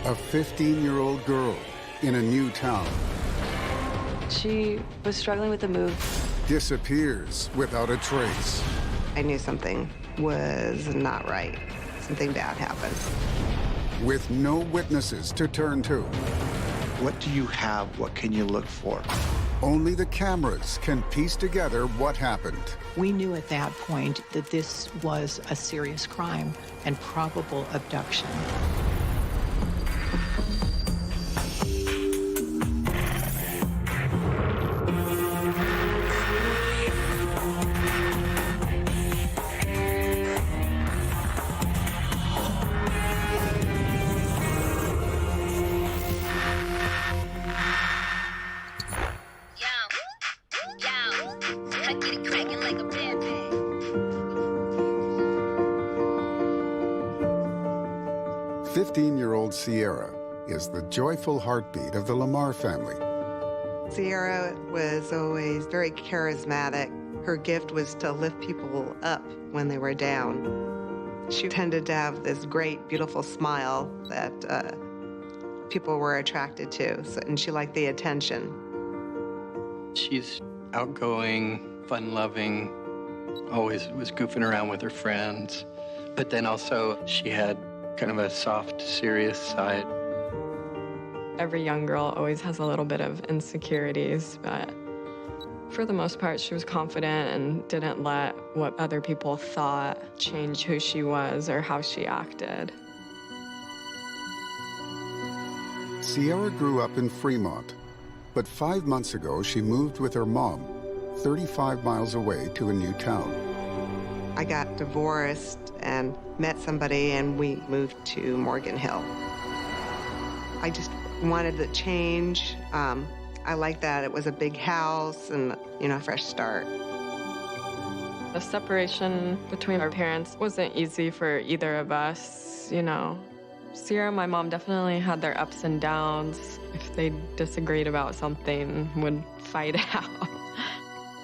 A 15-year-old girl in a new town She was struggling with the move. disappears without a trace. I knew something was not right. Something bad happened. With no witnesses to turn to. What do you have? What can you look for? Only the cameras can piece together what happened. We knew at that point that this was a serious crime and probable abduction. I get it cracking like a bam bam. 15-year-old Sierra is the joyful heartbeat of the Lamar family. Sierra was always very charismatic. Her gift was to lift people up when they were down. She tended to have this great, beautiful smile that people were attracted to, and she liked the attention. She's outgoing, fun-loving, always was goofing around with her friends. But then also she had kind of a soft, serious side. Every young girl always has a little bit of insecurities, but for the most part, she was confident and didn't let what other people thought change who she was or how she acted. Sierra grew up in Fremont, but 5 months ago she moved with her mom 35 miles away to a new town. I got divorced and met somebody, and we moved to Morgan Hill. I just wanted to change. I liked that it was a big house and, you know, a fresh start. The separation between our parents wasn't easy for either of us, you know. Sierra and my mom definitely had their ups and downs. If they disagreed about something, would fight it out.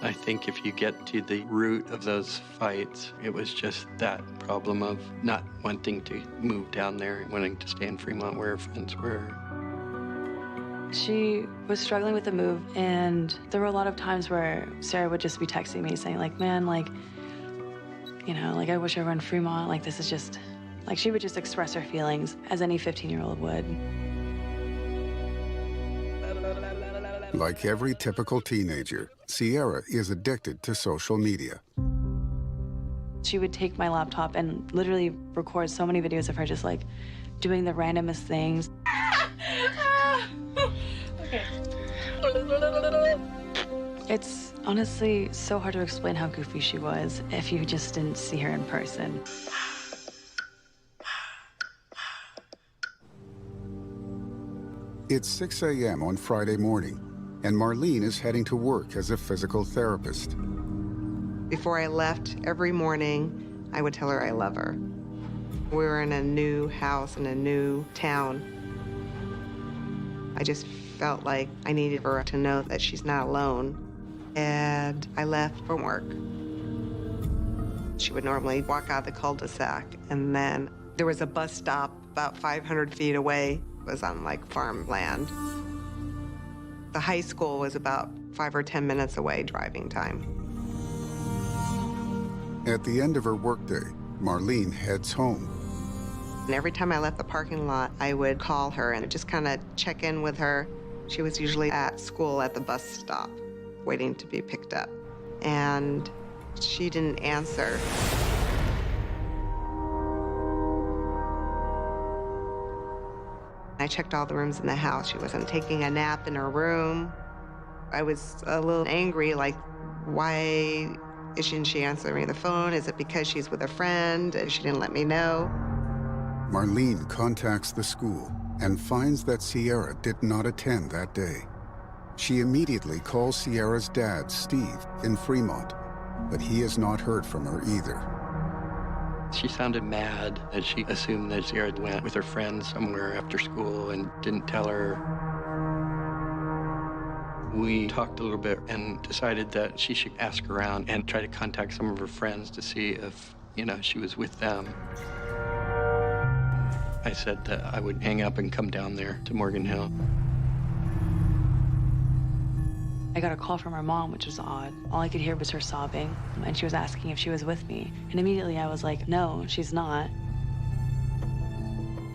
I think if you get to the root of those fights, it was just that problem of not wanting to move down there, wanting to stay in Fremont where her friends were. She was struggling with the move, and there were a lot of times where Sarah would just be texting me saying, like, man, like, you know, like, I wish I were in Fremont. Like, this is just, like, she would just express her feelings as any 15-year-old would. Like every typical teenager, Sierra is addicted to social media. She would take my laptop and literally record so many videos of her just, like, doing the randomest things. Okay. It's honestly so hard to explain how goofy she was if you just didn't see her in person. It's 6 a.m. on Friday morning, and Marlene is heading to work as a physical therapist. Before I left, every morning, I would tell her I love her. We were in a new house in a new town. I just felt like I needed her to know that she's not alone. And I left from work. She would normally walk out the cul-de-sac, and then there was a bus stop about 500 feet away. It was on, like, farmland. The high school was about 5 or 10 minutes away driving time. At the end of her workday, Marlene heads home. And every time I left the parking lot, I would call her and just kind of check in with her. She was usually at school at the bus stop, waiting to be picked up. And she didn't answer. I checked all the rooms in the house. She wasn't taking a nap in her room. I was a little angry, like, why isn't she answering the phone? Is it because she's with a friend and she didn't let me know? Marlene contacts the school and finds that Sierra did not attend that day. She immediately calls Sierra's dad, Steve, in Fremont, but he has not heard from her either. She sounded mad, and she assumed that Sierra went with her friends somewhere after school and didn't tell her. We talked a little bit and decided that she should ask around and try to contact some of her friends to see if, you know, she was with them. I said that I would hang up and come down there to Morgan Hill. I got a call from her mom, which was odd. All I could hear was her sobbing, and she was asking if she was with me. And immediately I was like, no, she's not.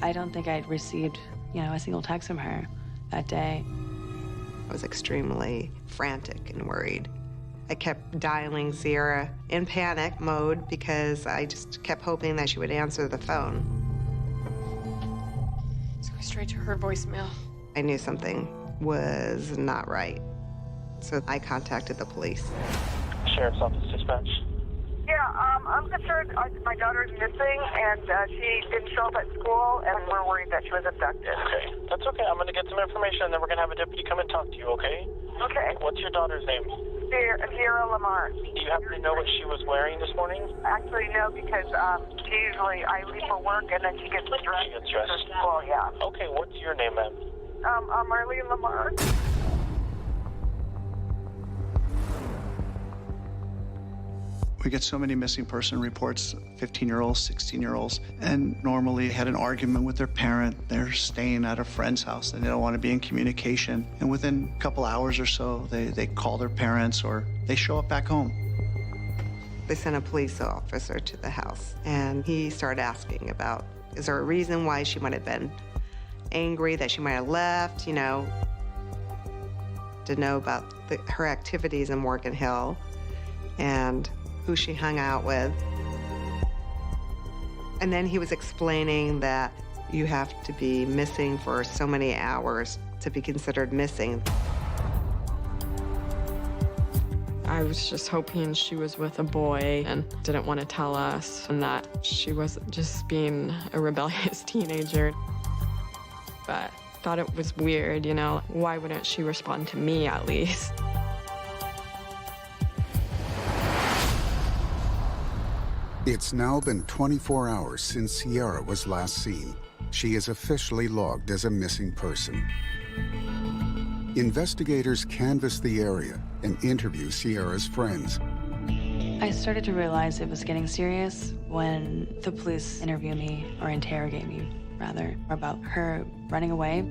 I don't think I'd received, a single text from her that day. I was extremely frantic and worried. I kept dialing Sierra in panic mode because I just kept hoping that she would answer the phone. Let's go straight to her voicemail. I knew something was not right, so I contacted the police. Sheriff's Office dispatch. Yeah, I'm concerned. My daughter's missing, and she didn't show up at school, and we're worried that she was abducted. Okay, that's okay. I'm going to get some information, and then we're going to have a deputy come and talk to you, okay? Okay. What's your daughter's name? Sierra Lamar. Do you happen to know what she was wearing this morning? Actually, no, because I leave for work, and then she gets dressed. She gets dressed? For school, yeah. Okay, what's your name, ma'am? Marlene Lamar. We get so many missing person reports, 15-year-olds, 16-year-olds, and normally had an argument with their parent. They're staying at a friend's house and they don't want to be in communication. And within a couple hours or so, they call their parents or they show up back home. They sent a police officer to the house, and he started asking about, is there a reason why she might have been angry, that she might have left, to know about her activities in Morgan Hill and who she hung out with. And then he was explaining that you have to be missing for so many hours to be considered missing. I was just hoping she was with a boy and didn't want to tell us, and that she wasn't just being a rebellious teenager. But thought it was weird, why wouldn't she respond to me at least? It's now been 24 hours since Sierra was last seen. She is officially logged as a missing person. Investigators canvass the area and interview Sierra's friends. I started to realize it was getting serious when the police interrogate me, about her running away.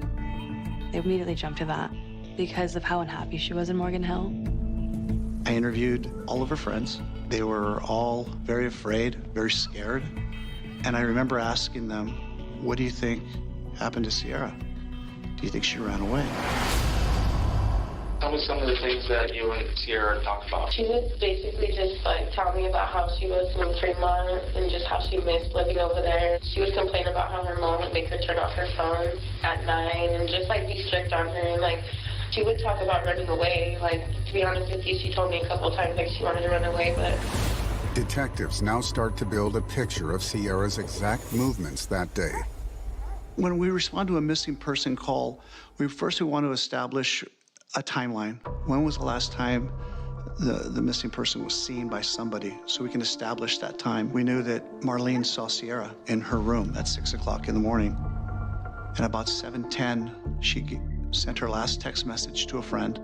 They immediately jumped to that because of how unhappy she was in Morgan Hill. I interviewed all of her friends. They were all very afraid, very scared. And I remember asking them, what do you think happened to Sierra? Do you think she ran away? Tell me some of the things that you and Sierra talked about. She would basically just tell me about how she was in Fremont and just how she missed living over there. She would complain about how her mom would make her turn off her phone at 9 and just be strict on her. And she would talk about running away. To be honest with you, she told me a couple times she wanted to run away, but... Detectives now start to build a picture of Sierra's exact movements that day. When we respond to a missing person call, we want to establish a timeline. When was the last time the missing person was seen by somebody, so we can establish that time? We knew that Marlene saw Sierra in her room at 6 o'clock in the morning. And about 7:10, she sent her last text message to a friend.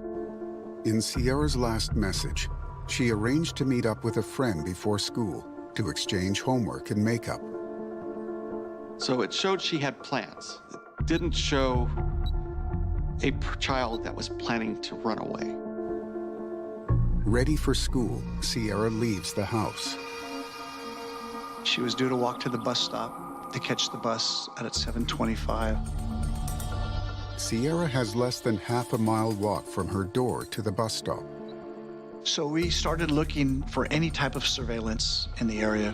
In Sierra's last message, she arranged to meet up with a friend before school to exchange homework and makeup. So it showed she had plans. It didn't show a child that was planning to run away. Ready for school, Sierra leaves the house. She was due to walk to the bus stop to catch the bus at 7:25. Sierra has less than half a mile walk from her door to the bus stop. So we started looking for any type of surveillance in the area.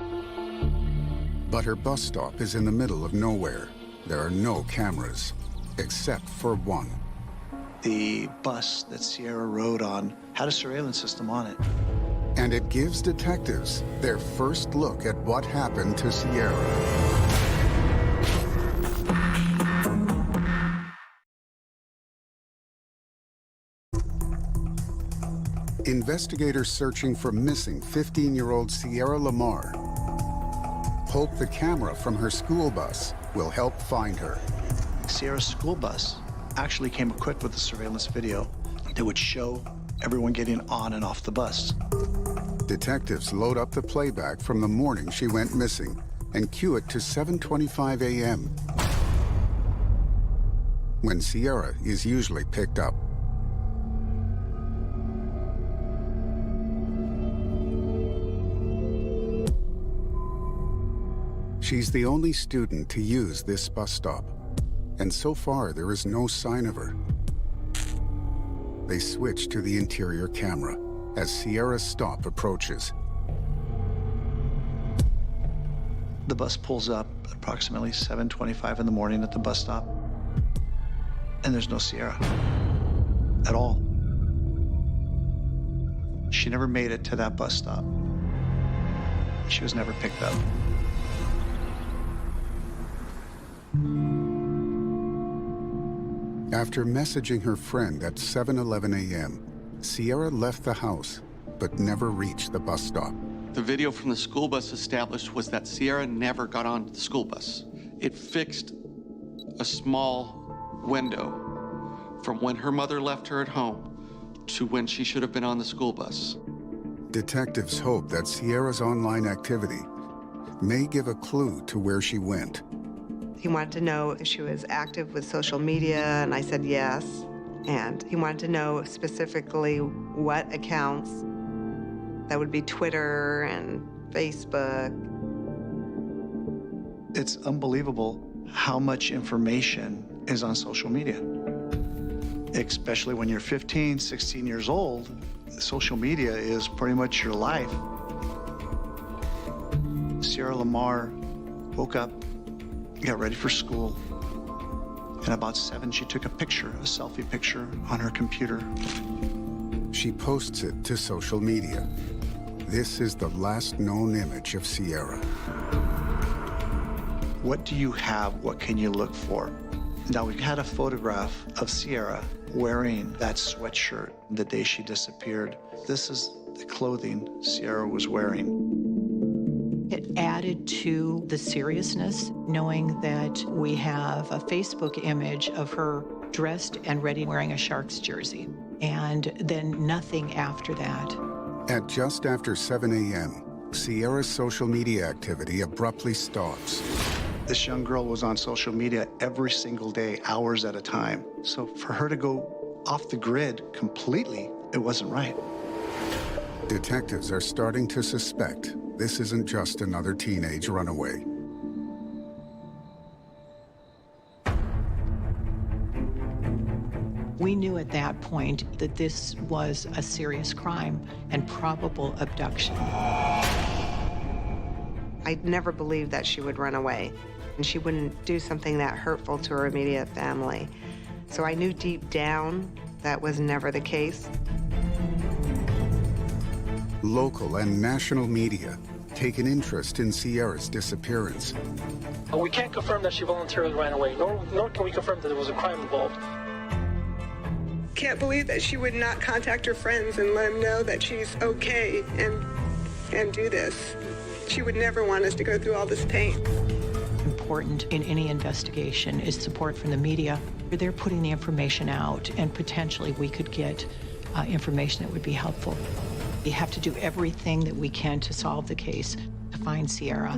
But her bus stop is in the middle of nowhere. There are no cameras, except for one. The bus that Sierra rode on had a surveillance system on it. And it gives detectives their first look at what happened to Sierra. Investigators searching for missing 15-year-old Sierra Lamar hope the camera from her school bus will help find her. Sierra's school bus actually came equipped with a surveillance video that would show everyone getting on and off the bus. Detectives load up the playback from the morning she went missing and cue it to 7:25 a.m. when Sierra is usually picked up. She's the only student to use this bus stop, and so far there is no sign of her. They switch to the interior camera as Sierra's stop approaches. The bus pulls up approximately 7:25 in the morning at the bus stop, and there's no Sierra at all. She never made it to that bus stop. She was never picked up. After messaging her friend at 7:11 a.m., Sierra left the house, but never reached the bus stop. The video from the school bus established was that Sierra never got onto the school bus. It fixed a small window from when her mother left her at home to when she should have been on the school bus. Detectives hope that Sierra's online activity may give a clue to where she went. He wanted to know if she was active with social media, and I said yes. And he wanted to know specifically what accounts. That would be Twitter and Facebook. It's unbelievable how much information is on social media. Especially when you're 15, 16 years old, social media is pretty much your life. Sierra Lamar woke up, got ready for school, and about 7, she took a selfie picture on her computer. She posts it to social media. This is the last known image of Sierra. What do you have? What can you look for? Now, we had a photograph of Sierra wearing that sweatshirt the day she disappeared. This is the clothing Sierra was wearing. It added to the seriousness, knowing that we have a Facebook image of her dressed and ready wearing a Sharks jersey, and then nothing after that. At just after 7 a.m., Sierra's social media activity abruptly stops. This young girl was on social media every single day, hours at a time. So for her to go off the grid completely, it wasn't right. Detectives are starting to suspect this isn't just another teenage runaway. We knew at that point that this was a serious crime and probable abduction. I never believed that she would run away, and she wouldn't do something that hurtful to her immediate family. So I knew deep down that was never the case. Local and national media take an interest in Sierra's disappearance. We can't confirm that she voluntarily ran away, nor can we confirm that there was a crime involved. Can't believe that she would not contact her friends and let them know that she's okay and do this. She would never want us to go through all this pain. Important in any investigation is support from the media. They're putting the information out, and potentially we could get information that would be helpful. We have to do everything that we can to solve the case, to find Sierra.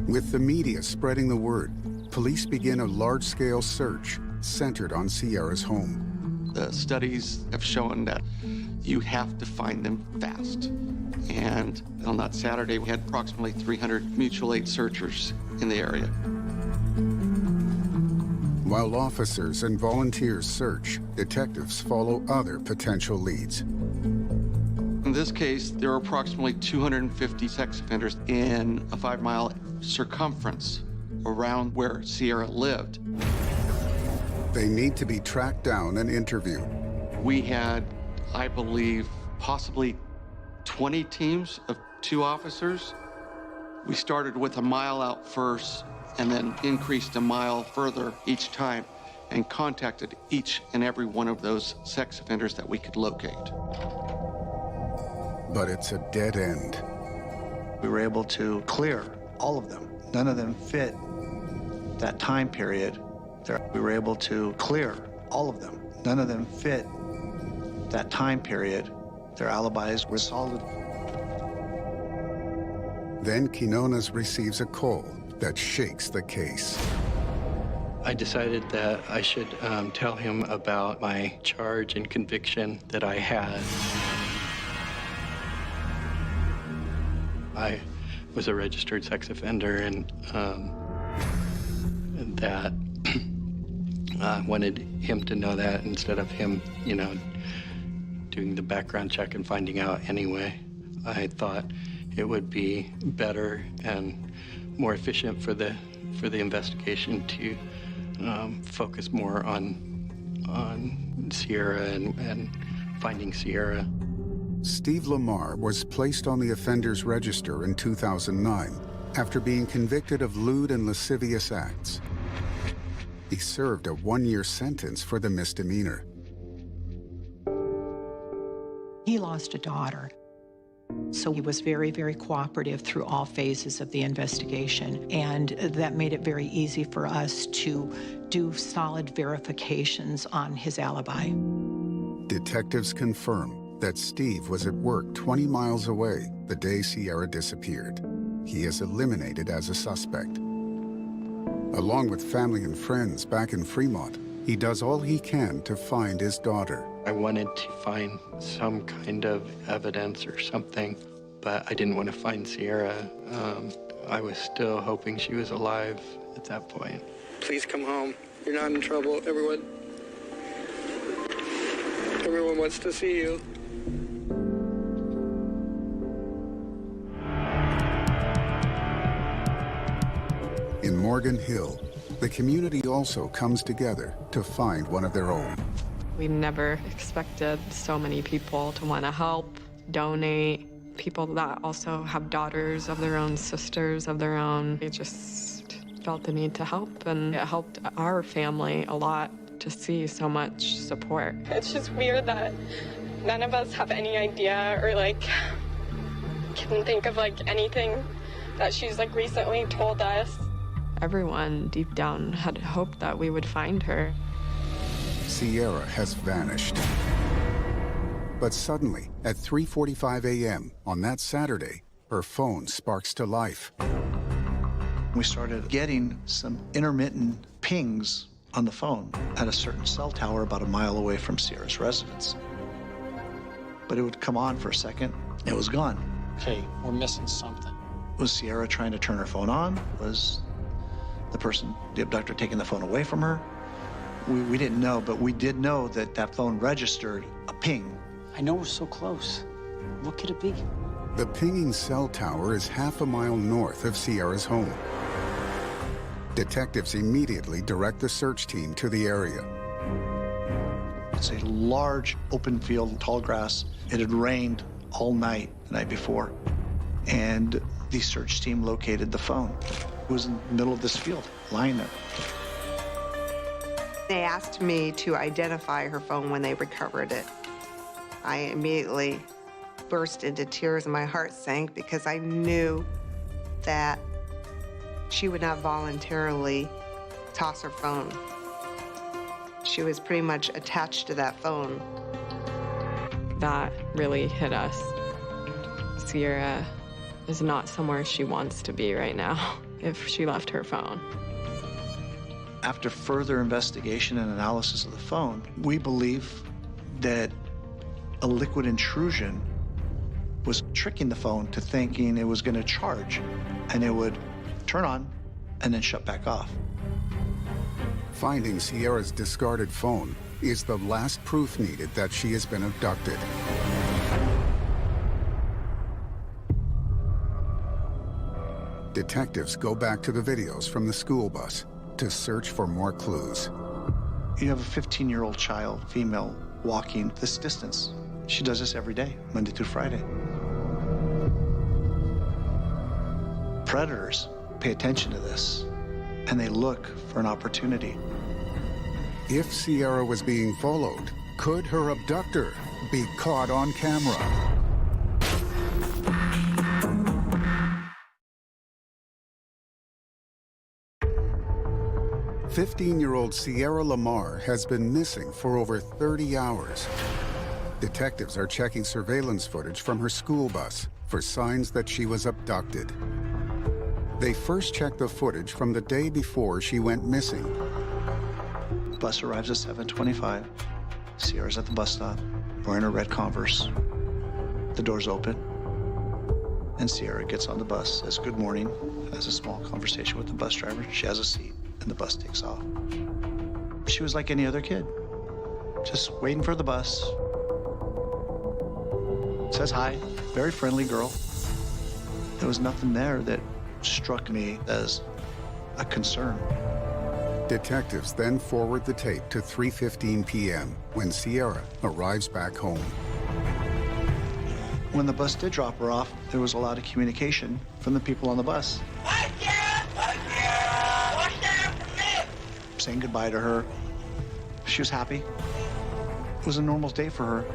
With the media spreading the word, police begin a large-scale search centered on Sierra's home. The studies have shown that you have to find them fast. And on that Saturday, we had approximately 300 mutual aid searchers in the area. While officers and volunteers search, detectives follow other potential leads. In this case, there are approximately 250 sex offenders in a 5-mile circumference around where Sierra lived. They need to be tracked down and interviewed. We had, I believe, possibly 20 teams of 2 officers. We started with a mile out first and then increased a mile further each time and contacted each and every one of those sex offenders that we could locate. But it's a dead end. We were able to clear all of them. None of them fit that time period. We were able to clear all of them. None of them fit that time period. Their alibis were solid. Then Quinones receives a call that shakes the case. I decided that I should tell him about my charge and conviction that I had. I was a registered sex offender, and that I wanted him to know that instead of him, doing the background check and finding out anyway. I thought it would be better and more efficient for the investigation to focus more on Sierra and finding Sierra. Steve Lamar was placed on the offenders register in 2009 after being convicted of lewd and lascivious acts. He served a 1-year sentence for the misdemeanor. He lost a daughter, so he was very, very cooperative through all phases of the investigation, and that made it very easy for us to do solid verifications on his alibi. Detectives confirm that Steve was at work 20 miles away the day Sierra disappeared. He is eliminated as a suspect. Along with family and friends back in Fremont, he does all he can to find his daughter. I wanted to find some kind of evidence or something, but I didn't want to find Sierra. I was still hoping she was alive at that point. Please come home. You're not in trouble. Everyone wants to see you. In Morgan Hill, the community also comes together to find one of their own. We never expected so many people to want to help, donate, people that also have daughters of their own, sisters of their own. We just felt the need to help, and it helped our family a lot to see so much support. It's just weird that none of us have any idea or can think of anything that she's recently told us. Everyone deep down had hoped that we would find her. Sierra has vanished. But suddenly, at 3:45 a.m. on that Saturday, her phone sparks to life. We started getting some intermittent pings on the phone at a certain cell tower about a mile away from Sierra's residence. But it would come on for a second, it was gone. Okay, we're missing something. Was Sierra trying to turn her phone on? Was the abductor taking the phone away from her? We didn't know, but we did know that that phone registered a ping. I know we're so close. What could it be? The pinging cell tower is half a mile north of Sierra's home. Detectives immediately direct the search team to the area. It's a large open field, tall grass. It had rained all night the night before, and the search team located the phone. It was in the middle of this field, lying there. They asked me to identify her phone when they recovered it. I immediately burst into tears and my heart sank because I knew that she would not voluntarily toss her phone. She was pretty much attached to that phone. That really hit us. Sierra is not somewhere she wants to be right now if she left her phone. After further investigation and analysis of the phone, we believe that a liquid intrusion was tricking the phone to thinking it was going to charge, and it would turn on and then shut back off. Finding Sierra's discarded phone is the last proof needed that she has been abducted. Detectives go back to the videos from the school bus to search for more clues. You have a 15-year-old child, female, walking this distance. She does this every day, Monday through Friday. Predators pay attention to this, and they look for an opportunity. If Sierra was being followed, could her abductor be caught on camera? 15-year-old Sierra Lamar has been missing for over 30 hours. Detectives are checking surveillance footage from her school bus for signs that she was abducted. They first check the footage from the day before she went missing. Bus arrives at 7:25. Sierra's at the bus stop, wearing a red Converse. The doors open, and Sierra gets on the bus, says good morning, has a small conversation with the bus driver. She has a seat, and the bus takes off. She was like any other kid, just waiting for the bus. Says hi, very friendly girl. There was nothing there that struck me as a concern. Detectives then forward the tape to 3:15 p.m. when Sierra arrives back home. When the bus did drop her off, there was a lot of communication from the people on the bus. Saying goodbye to her. She was happy. It was a normal day for her.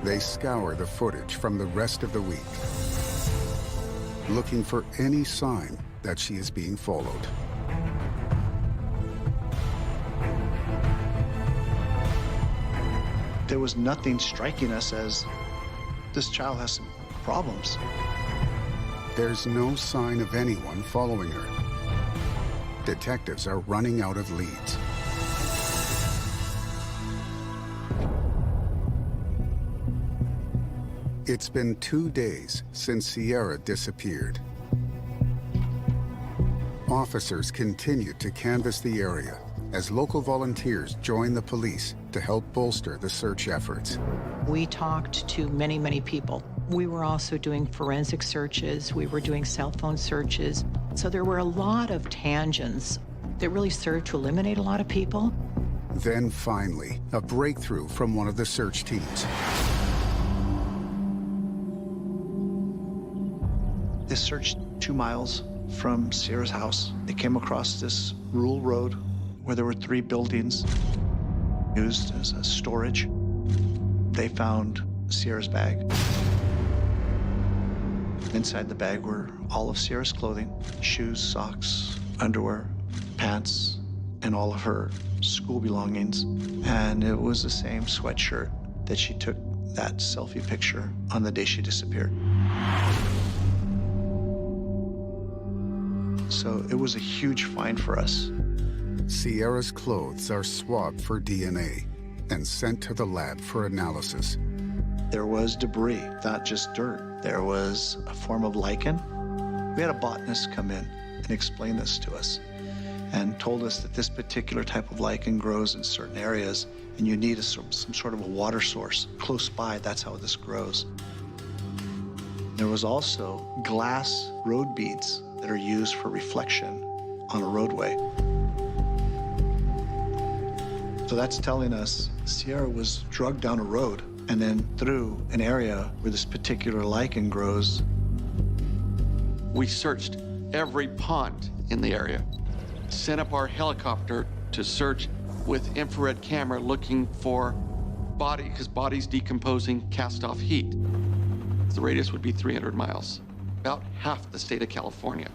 They scour the footage from the rest of the week, looking for any sign that she is being followed. There was nothing striking us as this child has some problems. There's no sign of anyone following her. Detectives are running out of leads. It's been 2 days since Sierra disappeared. Officers continued to canvass the area as local volunteers joined the police to help bolster the search efforts. We talked to many, many people. We were also doing forensic searches. We were doing cell phone searches. So there were a lot of tangents that really served to eliminate a lot of people. Then finally, a breakthrough from one of the search teams. They searched 2 miles from Sierra's house. They came across this rural road where there were 3 buildings used as a storage. They found Sierra's bag. Inside the bag were all of Sierra's clothing, shoes, socks, underwear, pants, and all of her school belongings. And it was the same sweatshirt that she took that selfie picture on the day she disappeared. So it was a huge find for us. Sierra's clothes are swabbed for DNA and sent to the lab for analysis. There was debris, not just dirt. There was a form of lichen. We had a botanist come in and explain this to us and told us that this particular type of lichen grows in certain areas and you need some sort of a water source close by. That's how this grows. There was also glass road beads that are used for reflection on a roadway. So that's telling us Sierra was drugged down a road and then through an area where this particular lichen grows. We searched every pond in the area, sent up our helicopter to search with infrared camera looking for body, because bodies decomposing cast off heat. The radius would be 300 miles, about half the state of California.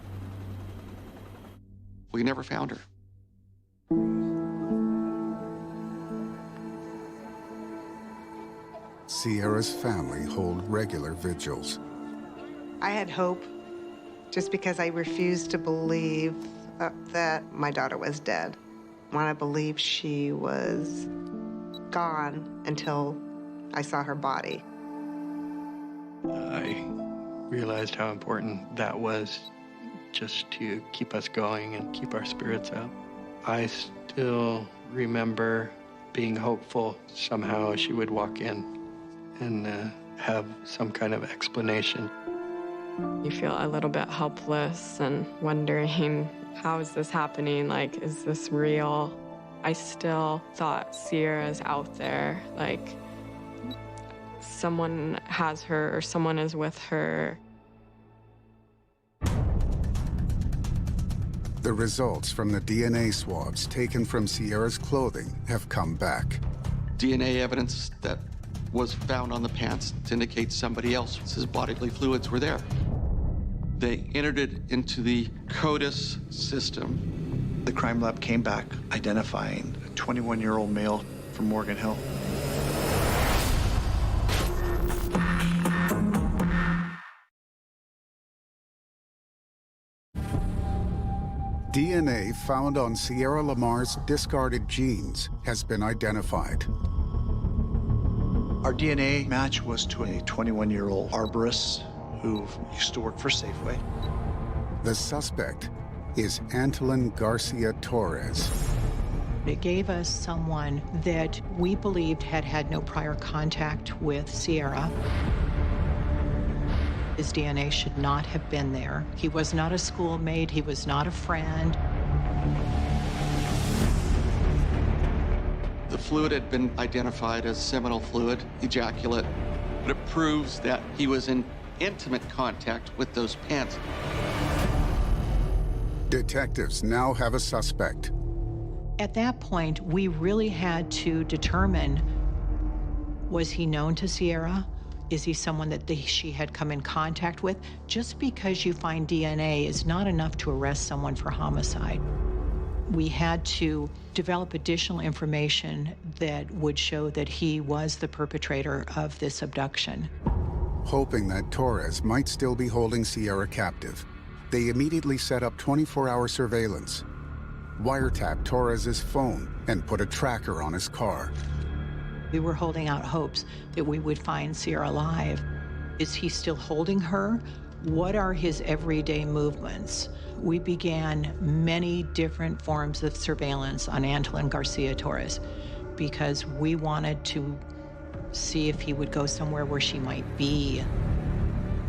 We never found her. Sierra's family hold regular vigils. I had hope just because I refused to believe that my daughter was dead. I want to believe she was gone until I saw her body. I realized how important that was just to keep us going and keep our spirits up. I still remember being hopeful somehow she would walk in and have some kind of explanation. You feel a little bit helpless and wondering, how is this happening? Like, is this real? I still thought Sierra's out there, like someone has her or someone is with her. The results from the DNA swabs taken from Sierra's clothing have come back. DNA evidence that was found on the pants to indicate somebody else's bodily fluids were there. They entered it into the CODIS system. The crime lab came back identifying a 21-year-old male from Morgan Hill. DNA found on Sierra Lamar's discarded jeans has been identified. Our DNA match was to a 21-year-old arborist who used to work for Safeway. The suspect is Antolin Garcia-Torres. It gave us someone that we believed had had no prior contact with Sierra. His DNA should not have been there. He was not a schoolmate. He was not a friend. The fluid had been identified as seminal fluid, ejaculate, but it proves that he was in intimate contact with those pants. Detectives now have a suspect. At that point, we really had to determine, was he known to Sierra? Is he someone that she had come in contact with? Just because you find DNA is not enough to arrest someone for homicide. We had to develop additional information that would show that he was the perpetrator of this abduction. Hoping that Torres might still be holding Sierra captive, they immediately set up 24-hour surveillance, wiretapped Torres's phone, and put a tracker on his car. We were holding out hopes that we would find Sierra alive. Is he still holding her? What are his everyday movements? We began many different forms of surveillance on Antolin Garcia-Torres because we wanted to see if he would go somewhere where she might be.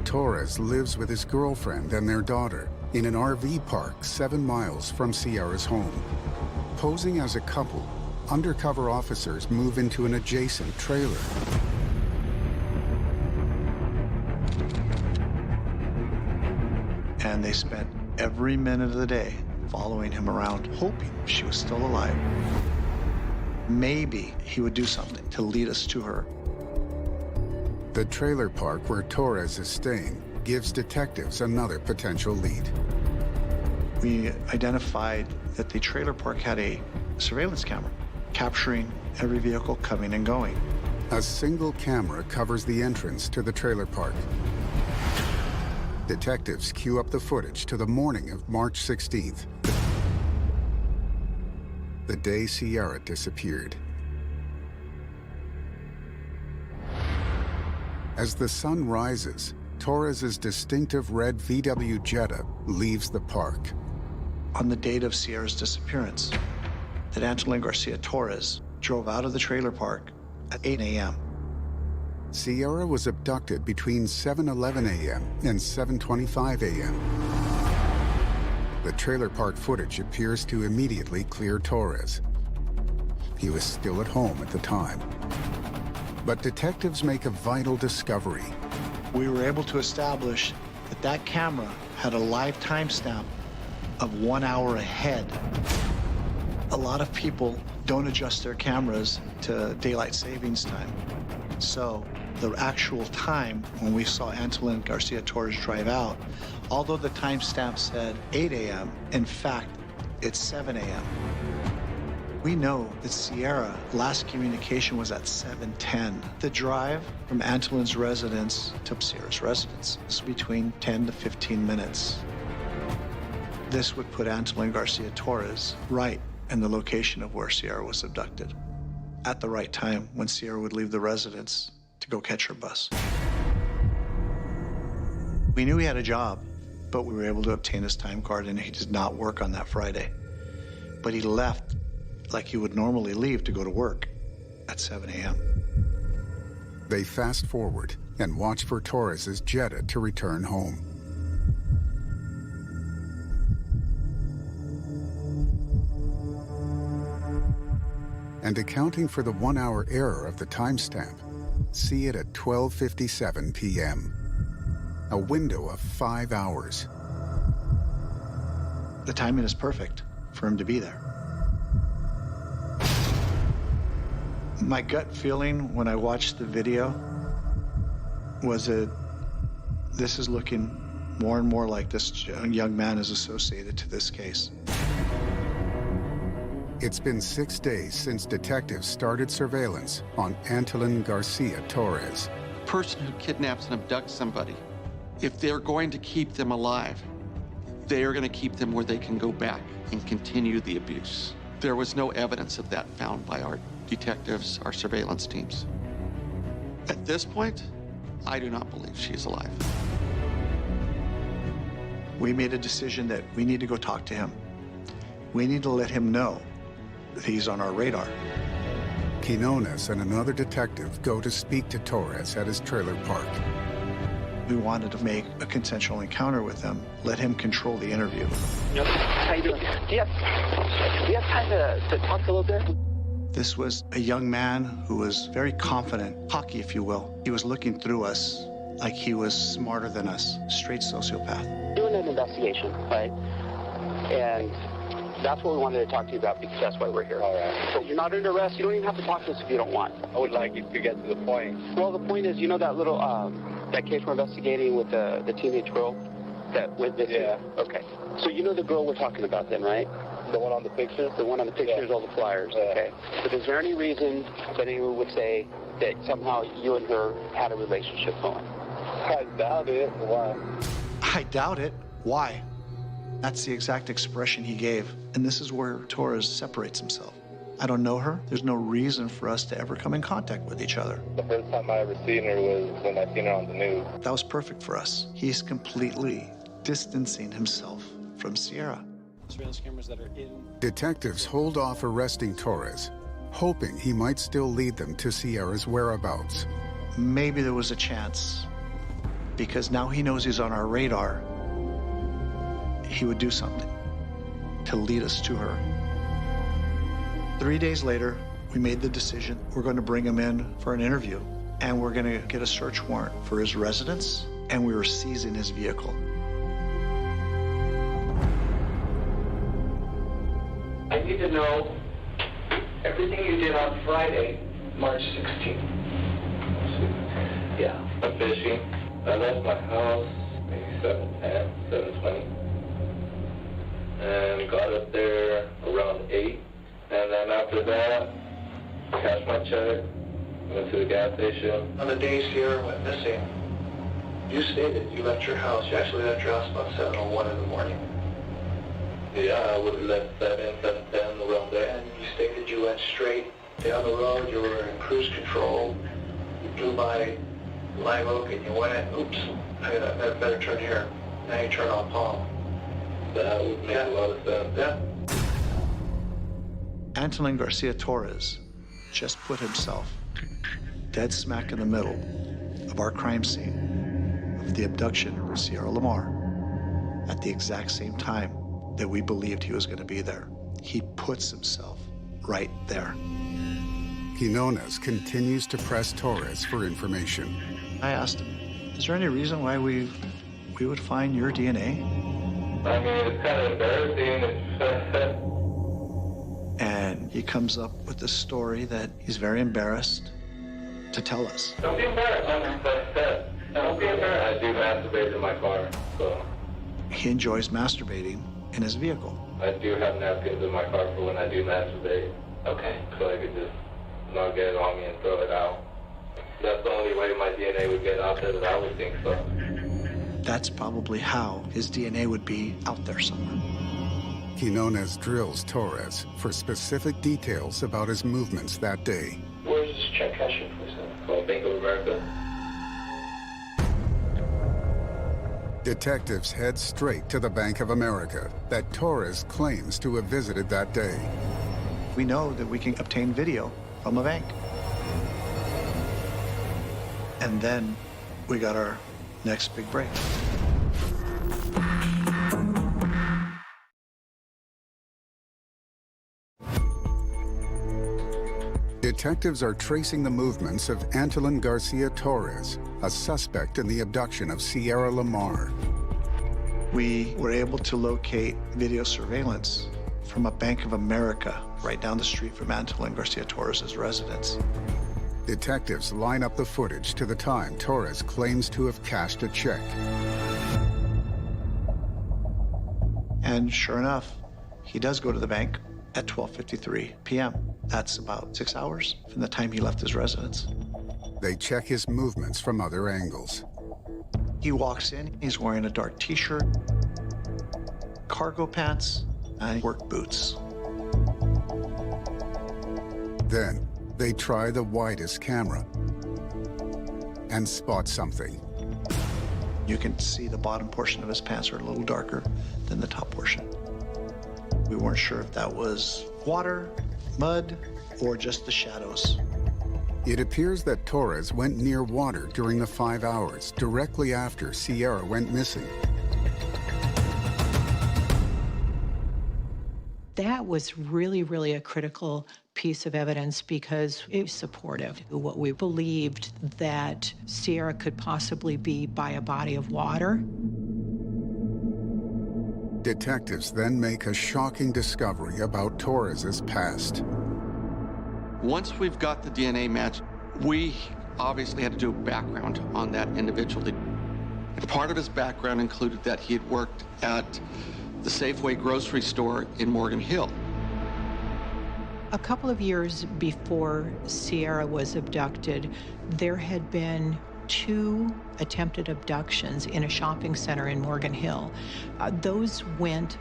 Torres lives with his girlfriend and their daughter in an RV park 7 miles from Sierra's home. Posing as a couple, undercover officers move into an adjacent trailer. And they spent every minute of the day following him around, hoping she was still alive. Maybe he would do something to lead us to her. The trailer park where Torres is staying gives detectives another potential lead. We identified that the trailer park had a surveillance camera capturing every vehicle coming and going. A single camera covers the entrance to the trailer park. Detectives queue up the footage to the morning of March 16th, the day Sierra disappeared. As the sun rises, Torres's distinctive red VW Jetta leaves the park. On the date of Sierra's disappearance, that Antolin Garcia-Torres drove out of the trailer park at 8 a.m. Sierra was abducted between 7:11 a.m. and 7:25 a.m. The trailer park footage appears to immediately clear Torres. He was still at home at the time. But detectives make a vital discovery. We were able to establish that that camera had a live timestamp of 1 hour ahead. A lot of people don't adjust their cameras to daylight savings time. So the actual time when we saw Antolin Garcia-Torres drive out, although the timestamp said 8 a.m., in fact, it's 7 a.m. We know that Sierra last communication was at 7:10. The drive from Antolin's residence to Sierra's residence is between 10 to 15 minutes. This would put Antolin Garcia-Torres right in the location of where Sierra was abducted, at the right time when Sierra would leave the residence to go catch her bus. We knew he had a job, but we were able to obtain his time card, and he did not work on that Friday. But he left like he would normally leave to go to work at 7 a.m. They fast forward and watch for Torres's Jetta to return home. And accounting for the 1 hour error of the timestamp, see it at 12:57 p.m. A window of 5 hours. The timing is perfect for him to be there. My gut feeling when I watched the video was that this is looking more and more like this young man is associated to this case. It's been 6 days since detectives started surveillance on Antolin Garcia-Torres. A person who kidnaps and abducts somebody, if they're going to keep them alive, They are going to keep them where they can go back and continue the abuse. There was no evidence of that found by our detectives, our surveillance teams. At this point, I do not believe she is alive. We made a decision that we need to go talk to him. We need to let him know that he's on our radar. Quinones and another detective go to speak to Torres at his trailer park. We wanted to make a consensual encounter with him, let him control the interview. Yep. How you doing? Do you have time to talk a little bit? This was a young man who was very confident, cocky, if you will. He was looking through us like he was smarter than us, straight sociopath. Doing an investigation, right? And that's what we wanted to talk to you about because that's why we're here. All right. So you're not under arrest. You don't even have to talk to us if you don't want. I would like you to get to the point. Well, the point is, you know that little, that case we're investigating with the teenage girl that went missing? Yeah. Okay. So you know the girl we're talking about then, right? The one on the picture? The one on the pictures, yeah. all the flyers, yeah. Okay. But is there any reason that anyone would say that somehow you and her had a relationship going? I doubt it. Why? I doubt it. Why? That's the exact expression he gave. And this is where Torres separates himself. I don't know her. There's no reason for us to ever come in contact with each other. The first time I ever seen her was when I seen her on the news. That was perfect for us. He's completely distancing himself from Sierra. Surveillance cameras that are in. Detectives hold off arresting Torres, hoping he might still lead them to Sierra's whereabouts. Maybe there was a chance, because now he knows he's on our radar. He would do something to lead us to her. 3 days later, we made the decision we're going to bring him in for an interview, and we're going to get a search warrant for his residence, and we were seizing his vehicle. I need to know everything you did on Friday, March 16th. Yeah. I'm fishing. I left my house maybe 7:10, 7:20. And got up there around 8. And then after that, cashed my check, went to the gas station. On the day Sierra went missing, you stated you left your house. You actually left your house about 7:01 in the morning. Yeah, I would have left 7:10 around there. And you stated you went straight down the road. You were in cruise control. You flew by Live Oak and you went, oops, I better turn here. Now you turn on Palm. That would make a lot of sense. Yeah. Antolin Garcia-Torres just put himself dead smack in the middle of our crime scene of the abduction of Sierra Lamar at the exact same time that we believed he was going to be there. He puts himself right there. Quinones continues to press Torres for information. I asked him, is there any reason why we would find your DNA? I mean, it's kind of embarrassing. And he comes up with this story that he's very embarrassed to tell us. Don't be embarrassed. Don't be embarrassed. I do masturbate in my car, so. He enjoys masturbating in his vehicle. I do have napkins in my car for when I do masturbate. Okay. So I could just not get it on me and throw it out. That's the only way my DNA would get out there that I would think so. That's probably how his DNA would be out there somewhere. Quinones drills Torres for specific details about his movements that day. Where's this check cashing for, sir? Called Bank of America. Detectives head straight to the Bank of America that Torres claims to have visited that day. We know that we can obtain video from a bank. And then we got our next big break. Detectives are tracing the movements of Antolin Garcia-Torres, a suspect in the abduction of Sierra Lamar. We were able to locate video surveillance from a Bank of America right down the street from Antolin Garcia-Torres' residence. Detectives line up the footage to the time Torres claims to have cashed a check. And sure enough, he does go to the bank at 12:53 p.m. That's about 6 hours from the time he left his residence. They check his movements from other angles. He walks in, he's wearing a dark t-shirt. cargo pants and work boots. Then they try the widest camera and spot something. You can see the bottom portion of his pants are a little darker than the top portion. We weren't sure if that was water, mud, or just the shadows. It appears that Torres went near water during the 5 hours directly after Sierra went missing. That was really, really a critical piece of evidence because it was supportive of what we believed that Sierra could possibly be by a body of water. Detectives then make a shocking discovery about Torres's past. Once we've got the DNA match, we obviously had to do a background on that individual. And part of his background included that he had worked at the Safeway grocery store in Morgan Hill. A couple of years before Sierra was abducted, there had been 2 attempted abductions in a shopping center in Morgan Hill. Those went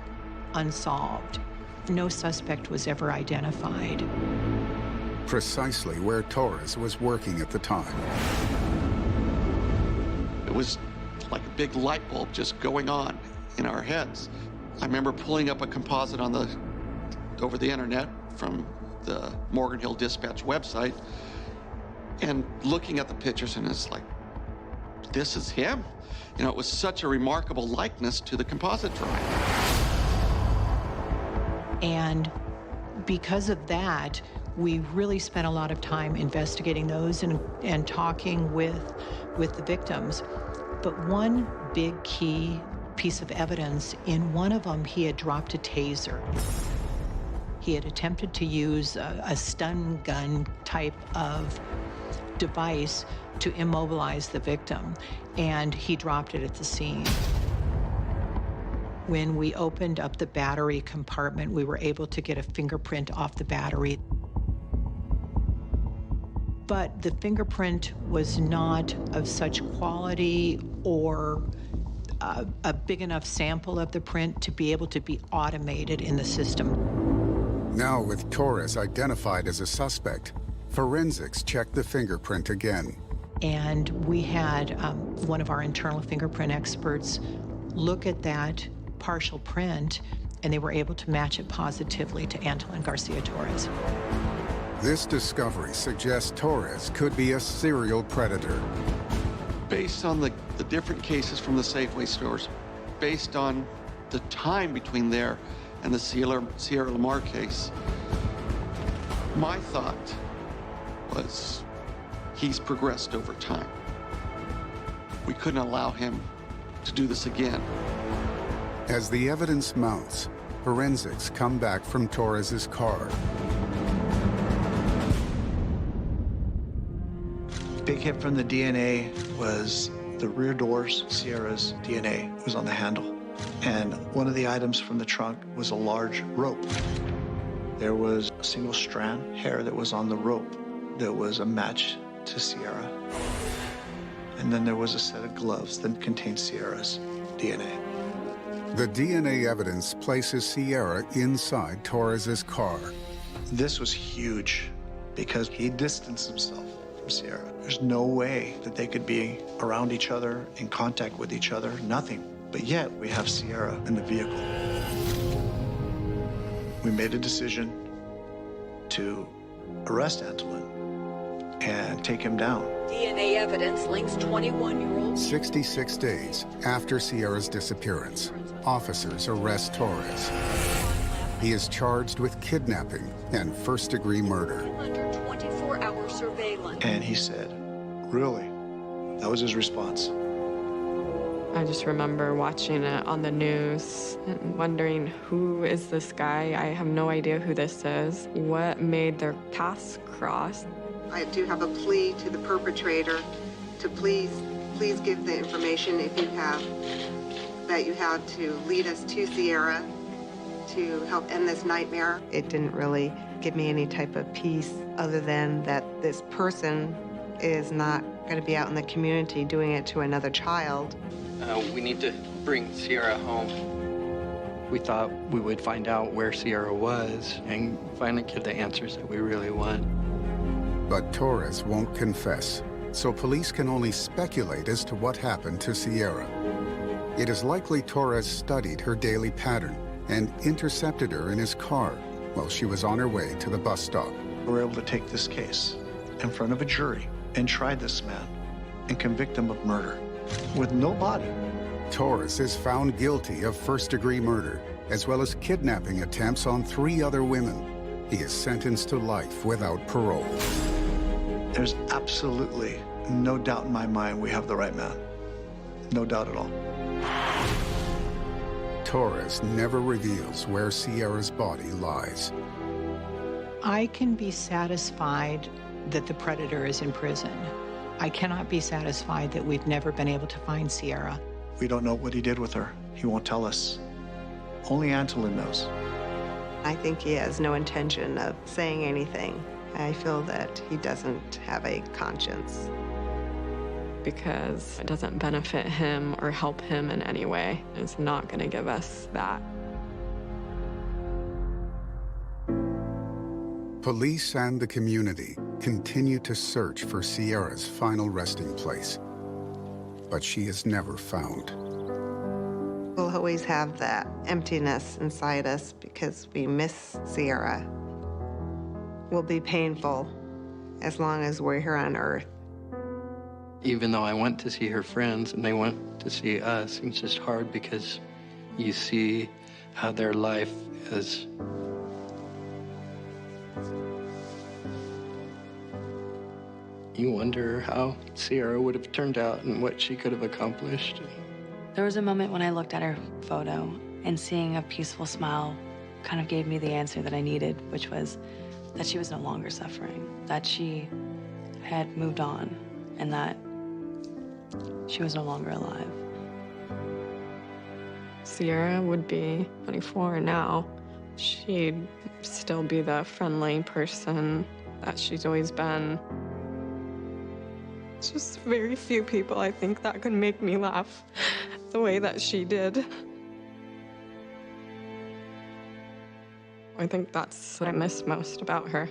unsolved. No suspect was ever identified. Precisely where Torres was working at the time. It was like a big light bulb just going on in our heads. I remember pulling up a composite on over the internet from the Morgan Hill Dispatch website and looking at the pictures, and it's like, this is him? You know, it was such a remarkable likeness to the composite drawing. And because of that, we really spent a lot of time investigating those and talking with the victims. But one big key piece of evidence, in one of them, he had dropped a taser. He had attempted to use a stun gun type of device to immobilize the victim, and he dropped it at the scene. When we opened up the battery compartment, we were able to get a fingerprint off the battery. But the fingerprint was not of such quality or a big enough sample of the print to be able to be automated in the system. Now, with Torres identified as a suspect, forensics checked the fingerprint again. And we had one of our internal fingerprint experts look at that partial print, and they were able to match it positively to Antolin Garcia-Torres. This discovery suggests Torres could be a serial predator. Based on the different cases from the Safeway stores, based on the time between there and the Sierra Lamar case, my thought was he's progressed over time. We couldn't allow him to do this again. As the evidence mounts, forensics come back from Torres's car. Big hit from the DNA was the rear doors. Sierra's DNA was on the handle. And one of the items from the trunk was a large rope. There was a single strand hair that was on the rope that was a match to Sierra. And then there was a set of gloves that contained Sierra's DNA. The DNA evidence places Sierra inside Torres's car. This was huge because he distanced himself from Sierra. There's no way that they could be around each other, in contact with each other, nothing. But yet we have Sierra in the vehicle. We made a decision to arrest Antolin and take him down. DNA evidence links 21-year-old. 66 days after Sierra's disappearance, officers arrest Torres. He is charged with kidnapping and first-degree murder. Under 24-hour surveillance. And he said, really? That was his response. I just remember watching it on the news and wondering, who is this guy? I have no idea who this is. What made their paths cross? I do have a plea to the perpetrator to please give the information if you have, that you have to lead us to Sierra to help end this nightmare. It didn't really give me any type of peace other than that this person is not going to be out in the community doing it to another child. We need to bring Sierra home. We thought we would find out where Sierra was and finally get the answers that we really want. But Torres won't confess, so police can only speculate as to what happened to Sierra. It is likely Torres studied her daily pattern and intercepted her in his car while she was on her way to the bus stop. We were able to take this case in front of a jury and try this man and convict him of murder with no body. Torres is found guilty of first-degree murder, as well as kidnapping attempts on 3 other women. He is sentenced to life without parole. There's absolutely no doubt in my mind we have the right man. No doubt at all. Torres never reveals where Sierra's body lies. I can be satisfied that the predator is in prison. I cannot be satisfied that we've never been able to find Sierra. We don't know what he did with her. He won't tell us. Only Antolin knows. I think he has no intention of saying anything. I feel that he doesn't have a conscience. Because it doesn't benefit him or help him in any way. It's not going to give us that. Police and the community continue to search for Sierra's final resting place, but she is never found. We'll always have that emptiness inside us because we miss Sierra. Will be painful as long as we're here on Earth. Even though I went to see her friends and they went to see us, it's just hard because you see how their life is. You wonder how Sierra would have turned out and what she could have accomplished. There was a moment when I looked at her photo and seeing a peaceful smile kind of gave me the answer that I needed, which was that she was no longer suffering, that she had moved on, and that she was no longer alive. Sierra would be 24 now. She'd still be the friendly person that she's always been. It's just very few people, I think, that could make me laugh the way that she did. I think that's what I miss most about her.